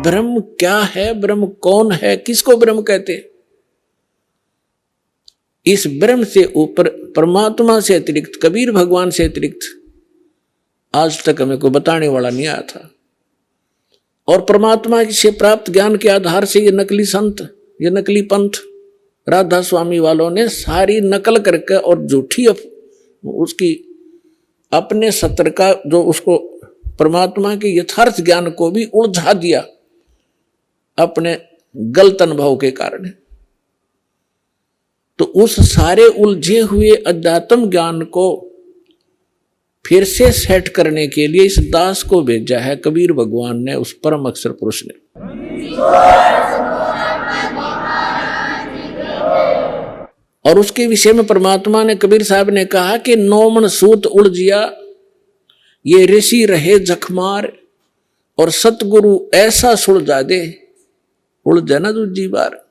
ब्रह्म क्या है, ब्रह्म कौन है, किसको ब्रह्म कहते हैं? इस ब्रह्म से ऊपर परमात्मा से अतिरिक्त, कबीर भगवान से अतिरिक्त आज तक हमें कोई बताने वाला नहीं आया था। और परमात्मा से प्राप्त ज्ञान के आधार से ये नकली संत, ये नकली पंथ राधा स्वामी वालों ने सारी नकल करके और झूठी उसकी अपने सत्र का जो उसको परमात्मा के यथार्थ ज्ञान को भी उलझा दिया अपने गलत अनुभव के कारण। तो उस सारे उलझे हुए अध्यात्म ज्ञान को फिर से सेट करने के लिए इस दास को भेजा है कबीर भगवान ने, उस परम अक्षर पुरुष ने। और उसके विषय में परमात्मा ने, कबीर साहब ने कहा कि नौमन सूत उलझिया ये ऋषि रहे जखमार, और सतगुरु ऐसा सुलझा दे, उलझा ना दूजी बार।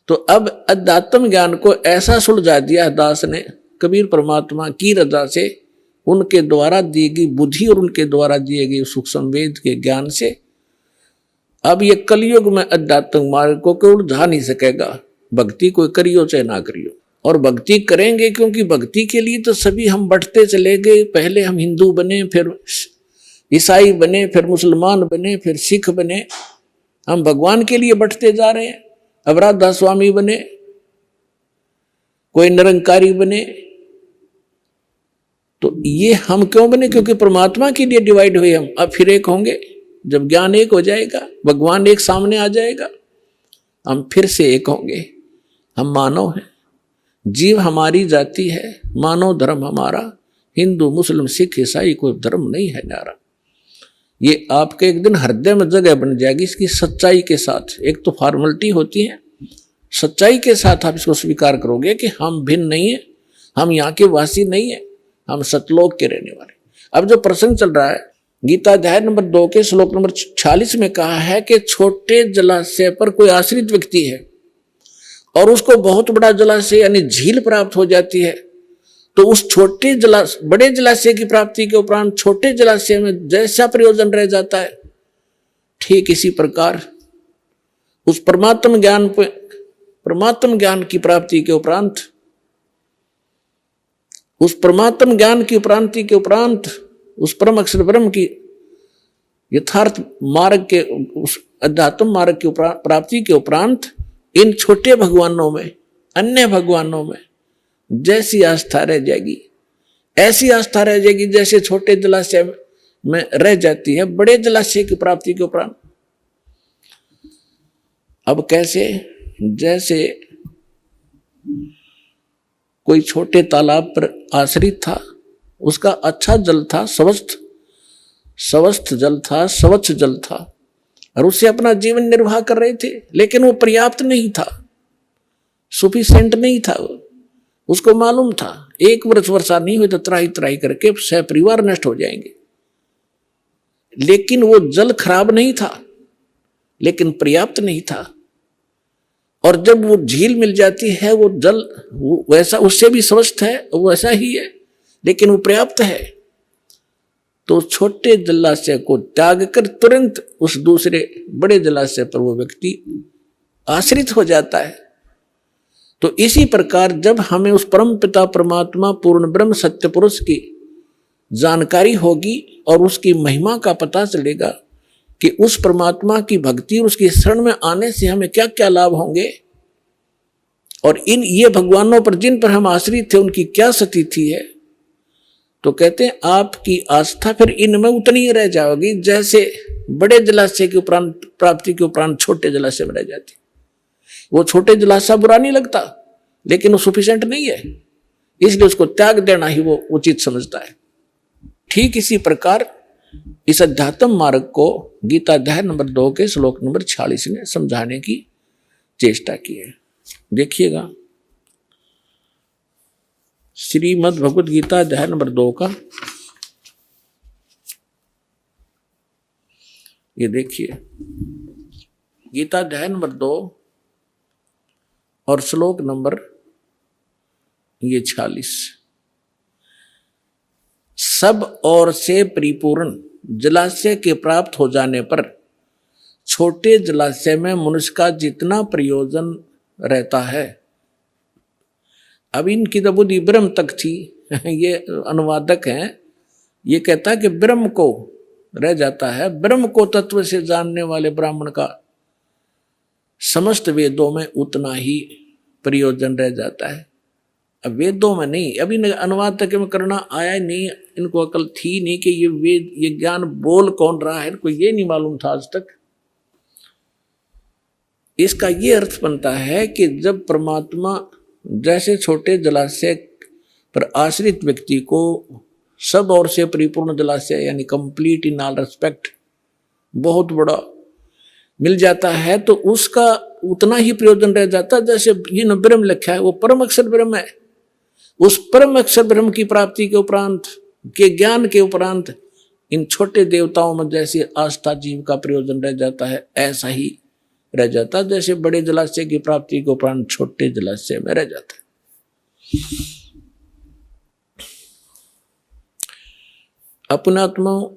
तो अब अध्यात्म ज्ञान को ऐसा सुलझा दिया दास ने कबीर परमात्मा की रजा से, उनके द्वारा दी गई बुद्धि और उनके द्वारा दिए गए सूक्ष्म वेद के ज्ञान से। अब ये कलयुग में अध्यात्म मार्ग को कोई उलझा नहीं सकेगा, भक्ति कोई करियो चाहे ना करियो। और भक्ति करेंगे क्योंकि भक्ति के लिए तो सभी हम बढ़ते चले गए। पहले हम हिंदू बने, फिर ईसाई बने, फिर मुसलमान बने, फिर सिख बने। हम भगवान के लिए बढ़ते जा रहे हैं। अब राधा स्वामी बने, कोई निरंकारी बने। तो ये हम क्यों बने? क्योंकि परमात्मा के लिए डिवाइड हुए हम। अब फिर एक होंगे, जब ज्ञान एक हो जाएगा, भगवान एक सामने आ जाएगा, हम फिर से एक होंगे। हम मानव हैं, जीव हमारी जाति है, मानव धर्म हमारा, हिंदू मुस्लिम सिख ईसाई कोई धर्म नहीं है न्यारा। ये आपके एक दिन हृदय में जगह बन जाएगी इसकी सच्चाई के साथ। एक तो फॉर्मेलिटी होती है, सच्चाई के साथ आप इसको स्वीकार करोगे कि हम भिन्न नहीं है, हम यहाँ के वासी नहीं है, हम सतलोक के रहने वाले। अब जो प्रसंग चल रहा है, गीता अध्याय नंबर 2 के श्लोक नंबर 46 में कहा है कि छोटे जलाशय पर कोई आश्रित व्यक्ति है और उसको बहुत बड़ा जलाशय यानी झील प्राप्त हो जाती है, तो उस बड़े जलाशय की प्राप्ति के उपरांत छोटे जलाशय में जैसा प्रयोजन रह जाता है, ठीक इसी प्रकार उस परमात्म ज्ञान की प्राप्ति के उपरांत, उस परमात्म ज्ञान की प्राप्ति के उपरांत, उस परम अक्षर ब्रह्म की यथार्थ मार्ग के, उस अध्यात्म मार्ग की प्राप्ति के उपरांत इन छोटे भगवानों में, अन्य भगवानों में जैसी आस्था रह जाएगी, ऐसी आस्था रह जाएगी जैसे छोटे जलाशय में रह जाती है बड़े जलाशय की प्राप्ति के उपरांत। अब कैसे? जैसे कोई छोटे तालाब पर आश्रित था, उसका अच्छा जल था, स्वस्थ जल था, स्वच्छ जल था, और उससे अपना जीवन निर्वाह कर रहे थे, लेकिन वो पर्याप्त नहीं था, सफिशिएंट नहीं था। उसको मालूम था एक वर्षा नहीं हुई तो त्राही त्राही करके सह परिवार नष्ट हो जाएंगे। लेकिन वो जल खराब नहीं था, लेकिन पर्याप्त नहीं था। और जब वो झील मिल जाती है, वो जल वो वैसा, उससे भी स्वस्थ है, वो वैसा ही है, लेकिन वो पर्याप्त है। तो छोटे जलाशय को त्याग कर तुरंत उस दूसरे बड़े जलाशय पर वो व्यक्ति आश्रित हो जाता है। तो इसी प्रकार जब हमें उस परम पिता परमात्मा पूर्ण ब्रह्म सत्य पुरुष की जानकारी होगी और उसकी महिमा का पता चलेगा कि उस परमात्मा की भक्ति और उसकी शरण में आने से हमें क्या क्या लाभ होंगे, और ये भगवानों पर जिन पर हम आश्रित थे उनकी क्या स्थिति है, तो कहते हैं आपकी आस्था फिर इनमें उतनी ही रह जाएगी जैसे बड़े जलाशय के उपरांत प्राप्ति के उपरांत छोटे जलाशय में रह जाती। वो छोटे जलाशय बुरा नहीं लगता, लेकिन वो सफिशिएंट नहीं है, इसलिए उसको त्याग देना ही वो उचित समझता है। ठीक इसी प्रकार इस अध्यात्म मार्ग को गीता अध्याय नंबर 2 के श्लोक नंबर 46 ने समझाने की चेष्टा की है। देखिएगा, श्रीमद् भगवद गीता अध्याय नंबर 2 का ये देखिए, गीता अध्याय नंबर 2 और श्लोक नंबर ये 46। सब ओर से परिपूर्ण जलाशय के प्राप्त हो जाने पर छोटे जलाशय में मनुष्य का जितना प्रयोजन रहता है। अब इनकी तो बुद्धि ब्रह्म तक थी। ये अनुवादक हैं, ये कहता है कि ब्रह्म को रह जाता है, ब्रह्म को तत्व से जानने वाले ब्राह्मण का समस्त वेदों में उतना ही प्रयोजन रह जाता है। अब वेदों में नहीं, अभी अनुवाद तक में करना आया नहीं, इनको अकल थी नहीं कि ये वेद, ये ज्ञान बोल कौन रहा है, इनको ये नहीं मालूम था आज तक। इसका ये अर्थ बनता है कि जब परमात्मा जैसे छोटे जलाशय पर आश्रित व्यक्ति को सब ओर से परिपूर्ण जलाशय यानी कंप्लीट इन ऑल रेस्पेक्ट बहुत बड़ा मिल जाता है, तो उसका उतना ही प्रयोजन रह जाता है जैसे ये न ब्रह्म लिखा है वो परम अक्षर ब्रह्म है। उस परम अक्षर ब्रह्म की प्राप्ति के उपरांत, के ज्ञान के उपरांत इन छोटे देवताओं में जैसे आस्था जीव का प्रयोजन रह जाता है, ऐसा ही रह जाता है जैसे बड़े जलाशय की प्राप्ति के उपरांत छोटे जलाशय में रह जाता है। अपनात्मा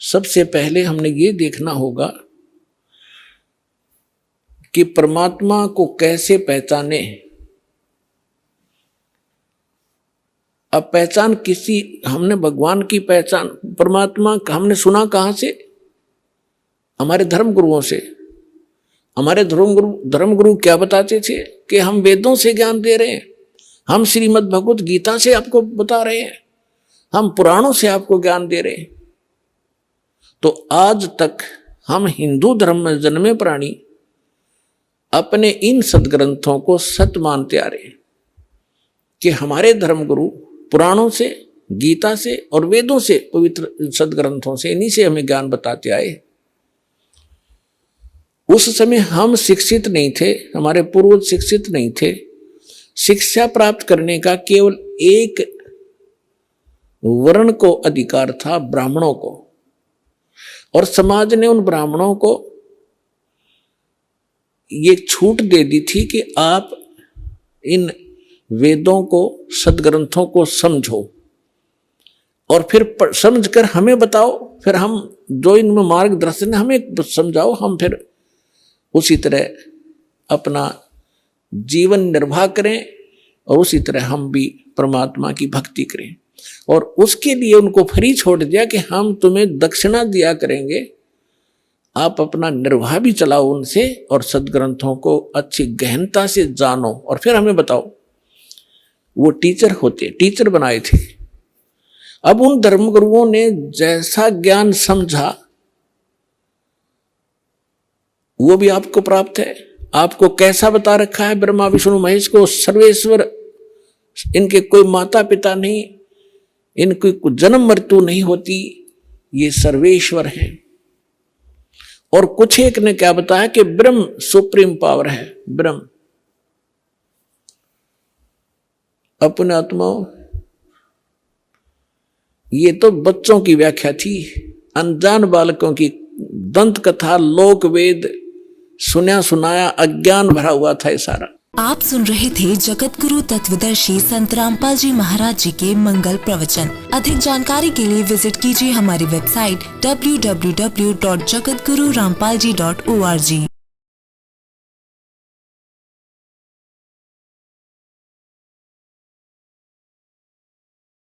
सबसे पहले हमने ये देखना होगा कि परमात्मा को कैसे पहचाने। अब पहचान किसी, हमने भगवान की पहचान, परमात्मा हमने सुना कहां से? हमारे धर्म गुरुओं से। हमारे धर्म गुरु क्या बताते थे कि हम वेदों से ज्ञान दे रहे हैं, हम श्रीमद् भगवत गीता से आपको बता रहे हैं, हम पुराणों से आपको ज्ञान दे रहे हैं। तो आज तक हम हिंदू धर्म में जन्मे प्राणी अपने इन सदग्रंथों को सत्य मानते आ रहे हैं कि हमारे धर्म गुरु पुराणों से, गीता से और वेदों से, पवित्र सदग्रंथों से, इन्हीं से हमें ज्ञान बताते आए। उस समय हम शिक्षित नहीं थे, हमारे पूर्वज शिक्षित नहीं थे। शिक्षा प्राप्त करने का केवल एक वर्ण को अधिकार था, ब्राह्मणों को, और समाज ने उन ब्राह्मणों को ये छूट दे दी थी कि आप इन वेदों को, सदग्रंथों को समझो और फिर समझकर हमें बताओ, फिर हम जो इनमें मार्गदर्शन है हमें समझाओ, हम फिर उसी तरह अपना जीवन निर्वाह करें और उसी तरह हम भी परमात्मा की भक्ति करें। और उसके लिए उनको फ्री छोड़ दिया कि हम तुम्हें दक्षिणा दिया करेंगे, आप अपना निर्वाह भी चलाओ उनसे और सदग्रंथों को अच्छी गहनता से जानो और फिर हमें बताओ। वो टीचर होते, टीचर बनाए थे। अब उन धर्मगुरुओं ने जैसा ज्ञान समझा वो भी आपको प्राप्त है। आपको कैसा बता रखा है? ब्रह्मा विष्णु महेश को सर्वेश्वर, इनके कोई माता पिता नहीं, इनकी कोई जन्म मृत्यु नहीं होती, ये सर्वेश्वर है। और कुछ एक ने क्या बताया कि ब्रह्म सुप्रीम पावर है, ब्रह्म। अपने आत्माओं, ये तो बच्चों की व्याख्या थी, अनजान बालकों की दंत कथा, लोक वेद सुना सुनाया अज्ञान भरा हुआ था ये सारा। आप सुन रहे थे जगत गुरु तत्वदर्शी संत रामपाल जी महाराज जी के मंगल प्रवचन। अधिक जानकारी के लिए विजिट कीजिए हमारी वेबसाइट www.jagatgururampalji.org।